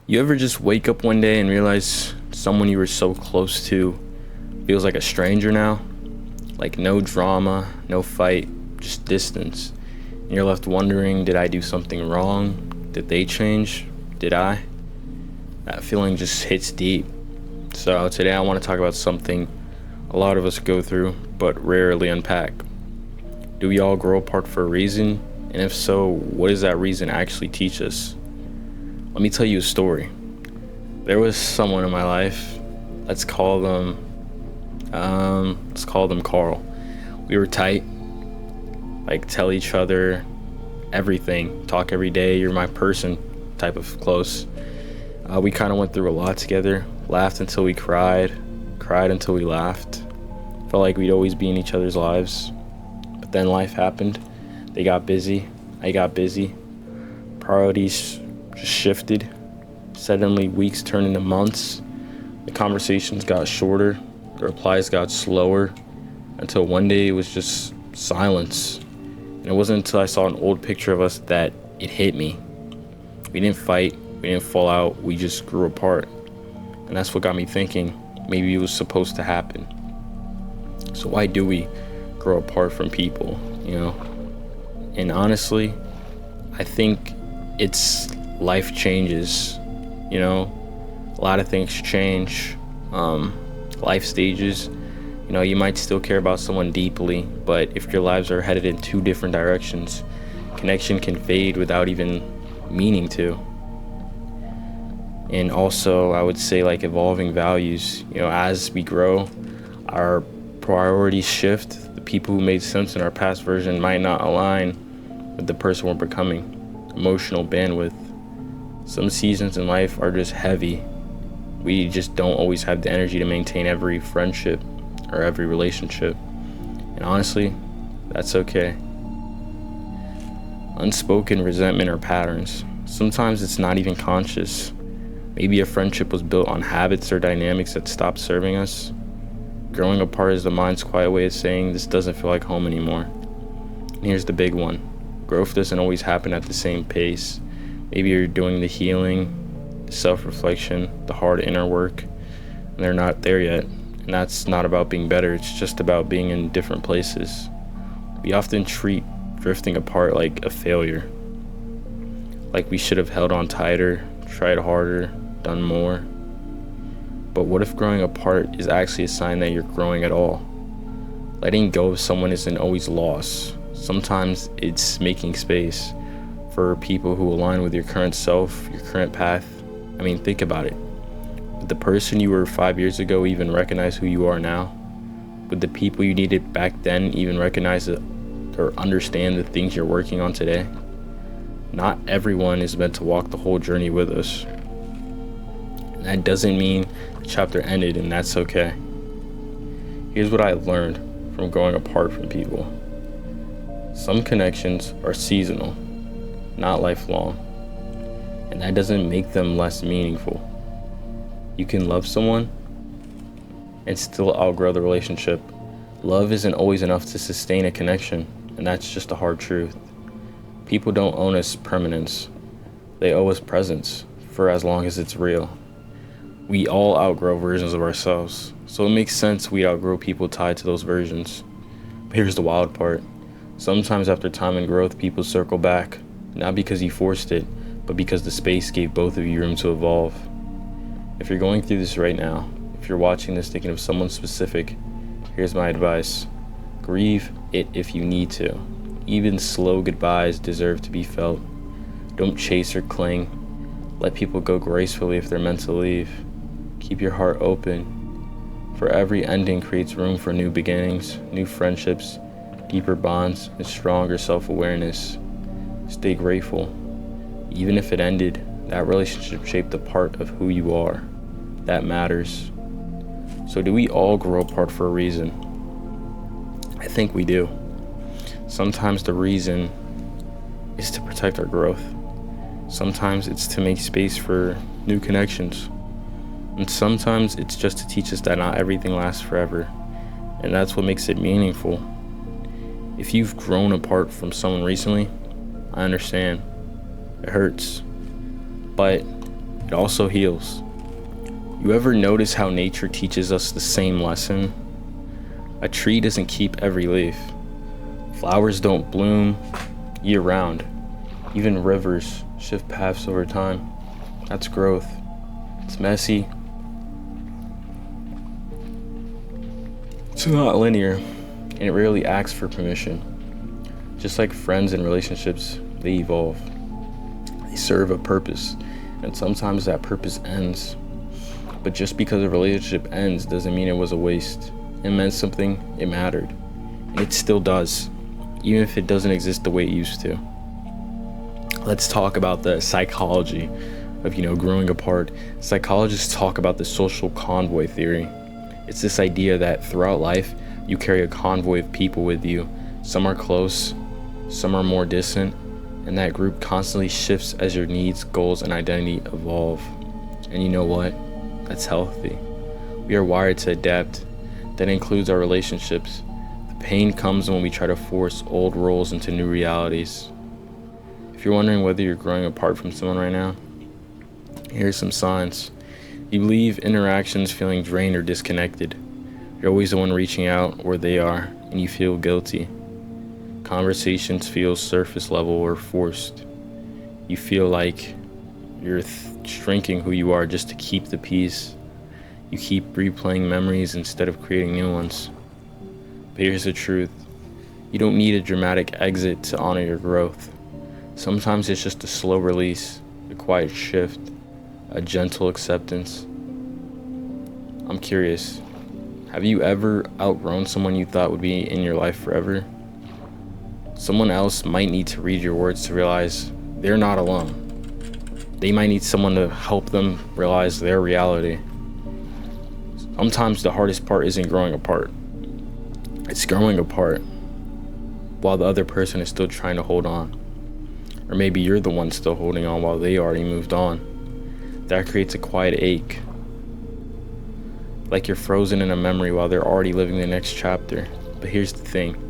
You ever just wake up one day and realize someone you were so close to feels like a stranger now? Like no drama, no fight, just distance. And you're left wondering, did I do something wrong? Did they change? Did I? That feeling just hits deep. So today I want to talk about something a lot of us go through, but rarely unpack. Do we all grow apart for a reason? And if so, what does that reason actually teach us? Let me tell you a story. There was someone in my life, let's call them Carl. We were tight, like tell each other everything, talk every day, you're my person type of close. We kind of went through a lot together, laughed until we cried until we laughed. Felt like we'd always be in each other's lives. But then life happened. They got busy, I got busy. Priorities just shifted. Suddenly weeks turned into months. The conversations got shorter, the replies got slower, until one day it was just silence. And it wasn't until I saw an old picture of us that it hit me. We didn't fight, we didn't fall out, we just grew apart. And that's what got me thinking, maybe it was supposed to happen. So why do we grow apart from people, you know? And honestly, I think it's life changes, you know? A lot of things change, life stages. You know, you might still care about someone deeply, but if your lives are headed in two different directions, connection can fade without even meaning to. And also, I would say like evolving values, you know, as we grow, our priorities shift. The people who made sense in our past version might not align with the person we're becoming. Emotional bandwidth. Some seasons in life are just heavy. We just don't always have the energy to maintain every friendship or every relationship. And honestly, that's okay. Unspoken resentment or patterns. Sometimes it's not even conscious. Maybe a friendship was built on habits or dynamics that stopped serving us. Growing apart is the mind's quiet way of saying this doesn't feel like home anymore. And here's the big one. Growth doesn't always happen at the same pace. Maybe you're doing the healing, the self-reflection, the hard inner work, and they're not there yet. And that's not about being better, it's just about being in different places. We often treat drifting apart like a failure. Like we should have held on tighter, tried harder, done more. But what if growing apart is actually a sign that you're growing at all? Letting go of someone isn't always loss. Sometimes it's making space for people who align with your current self, your current path. I mean, think about it. Would the person you were 5 years ago even recognize who you are now? Would the people you needed back then even recognize it or understand the things you're working on today? Not everyone is meant to walk the whole journey with us. And that doesn't mean the chapter ended, and that's okay. Here's what I learned from growing apart from people. Some connections are seasonal, not lifelong, and that doesn't make them less meaningful. You can love someone and still outgrow the relationship. Love isn't always enough to sustain a connection, and that's just a hard truth. People don't owe us permanence. They owe us presence for as long as it's real. We all outgrow versions of ourselves, so it makes sense we outgrow people tied to those versions. But here's the wild part. Sometimes after time and growth, people circle back, not because you forced it, but because the space gave both of you room to evolve. If you're going through this right now, if you're watching this thinking of someone specific, here's my advice. Grieve it if you need to. Even slow goodbyes deserve to be felt. Don't chase or cling. Let people go gracefully if they're meant to leave. Keep your heart open. For every ending creates room for new beginnings, new friendships, deeper bonds, and stronger self-awareness. Stay grateful. Even if it ended, that relationship shaped a part of who you are. That matters. So do we all grow apart for a reason? I think we do. Sometimes the reason is to protect our growth. Sometimes it's to make space for new connections. And sometimes it's just to teach us that not everything lasts forever. And that's what makes it meaningful. If you've grown apart from someone recently, I understand. It hurts. But it it also heals. You ever notice how nature teaches us the same lesson? A tree doesn't keep every leaf. Flowers don't bloom year-round. Even rivers shift paths over time. That's growth. It's messy. It's not linear, and it rarely asks for permission. Just like friends and relationships, they evolve. They serve a purpose, and sometimes that purpose ends. But just because a relationship ends doesn't mean it was a waste. It meant something, it mattered. And it still does, even if it doesn't exist the way it used to. Let's talk about the psychology of, growing apart. Psychologists talk about the social convoy theory. It's this idea that throughout life, you carry a convoy of people with you. Some are close, some are more distant, and that group constantly shifts as your needs, goals, and identity evolve. And you know what? That's healthy. We are wired to adapt. That includes our relationships. The pain comes when we try to force old roles into new realities. If you're wondering whether you're growing apart from someone right now, here's some signs. You leave interactions feeling drained or disconnected. You're always the one reaching out where they are, and you feel guilty. Conversations feel surface level or forced. You feel like you're shrinking who you are just to keep the peace. You keep replaying memories instead of creating new ones. But here's the truth. You don't need a dramatic exit to honor your growth. Sometimes it's just a slow release, a quiet shift, a gentle acceptance. I'm curious, have you ever outgrown someone you thought would be in your life forever? Someone else might need to read your words to realize they're not alone. They might need someone to help them realize their reality. Sometimes the hardest part isn't growing apart. It's growing apart while the other person is still trying to hold on. Or maybe you're the one still holding on while they already moved on. That creates a quiet ache. Like you're frozen in a memory while they're already living the next chapter. But here's the thing.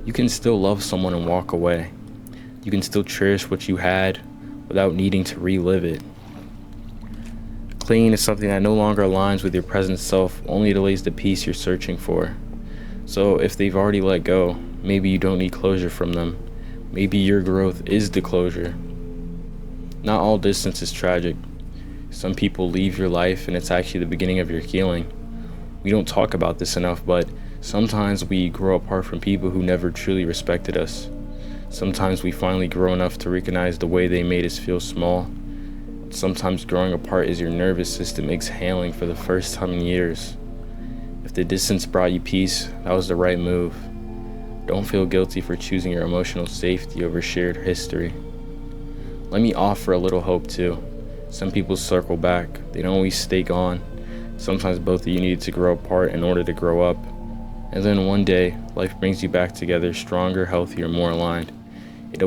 You can still love someone and walk away. You can still cherish what you had without needing to relive it. Clinging to something that no longer aligns with your present self only delays the peace you're searching for. So if they've already let go, maybe you don't need closure from them. Maybe your growth is the closure. Not all distance is tragic. Some people leave your life and it's actually the beginning of your healing. We don't talk about this enough, but sometimes we grow apart from people who never truly respected us. Sometimes we finally grow enough to recognize the way they made us feel small. Sometimes growing apart is your nervous system exhaling for the first time in years. If the distance brought you peace, that was the right move. Don't feel guilty for choosing your emotional safety over shared history. Let me offer a little hope too. Some people circle back. They don't always stay gone. Sometimes both of you need to grow apart in order to grow up. And then one day, life brings you back together, stronger, healthier, more aligned. It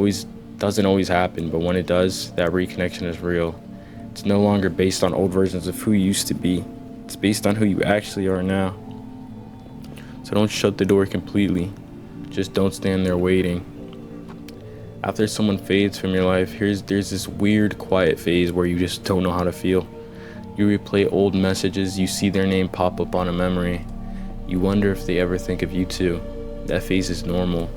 doesn't always happen, but when it does, that reconnection is real. It's no longer based on old versions of who you used to be. It's based on who you actually are now. So don't shut the door completely. Just don't stand there waiting. After someone fades from your life, there's this weird quiet phase where you just don't know how to feel. You replay old messages, you see their name pop up on a memory. You wonder if they ever think of you too. That phase is normal.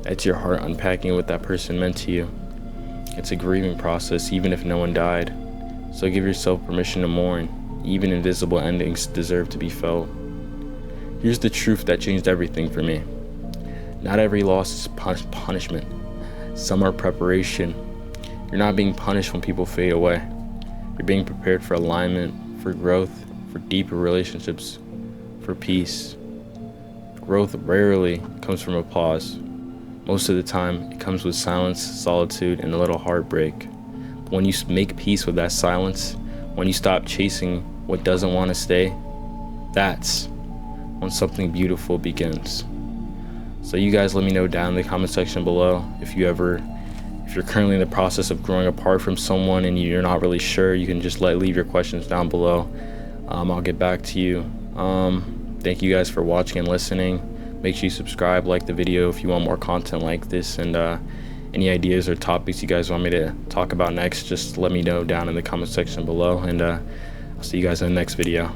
That's your heart unpacking what that person meant to you. It's a grieving process even if no one died. So give yourself permission to mourn. Even invisible endings deserve to be felt. Here's the truth that changed everything for me. Not every loss is punishment. Some are preparation. You're not being punished when people fade away. You're being prepared for alignment, for growth, for deeper relationships, for peace. Growth rarely comes from applause. Most of the time, it comes with silence, solitude, and a little heartbreak. But when you make peace with that silence, when you stop chasing what doesn't want to stay, that's when something beautiful begins. So you guys let me know down in the comment section below if you're currently in the process of growing apart from someone and you're not really sure. You can just leave your questions down below. I'll get back to you. Thank you guys for watching and listening. Make sure you subscribe, like the video if you want more content like this, and Any ideas or topics you guys want me to talk about next, just let me know down in the comment section below, and I'll see you guys in the next video.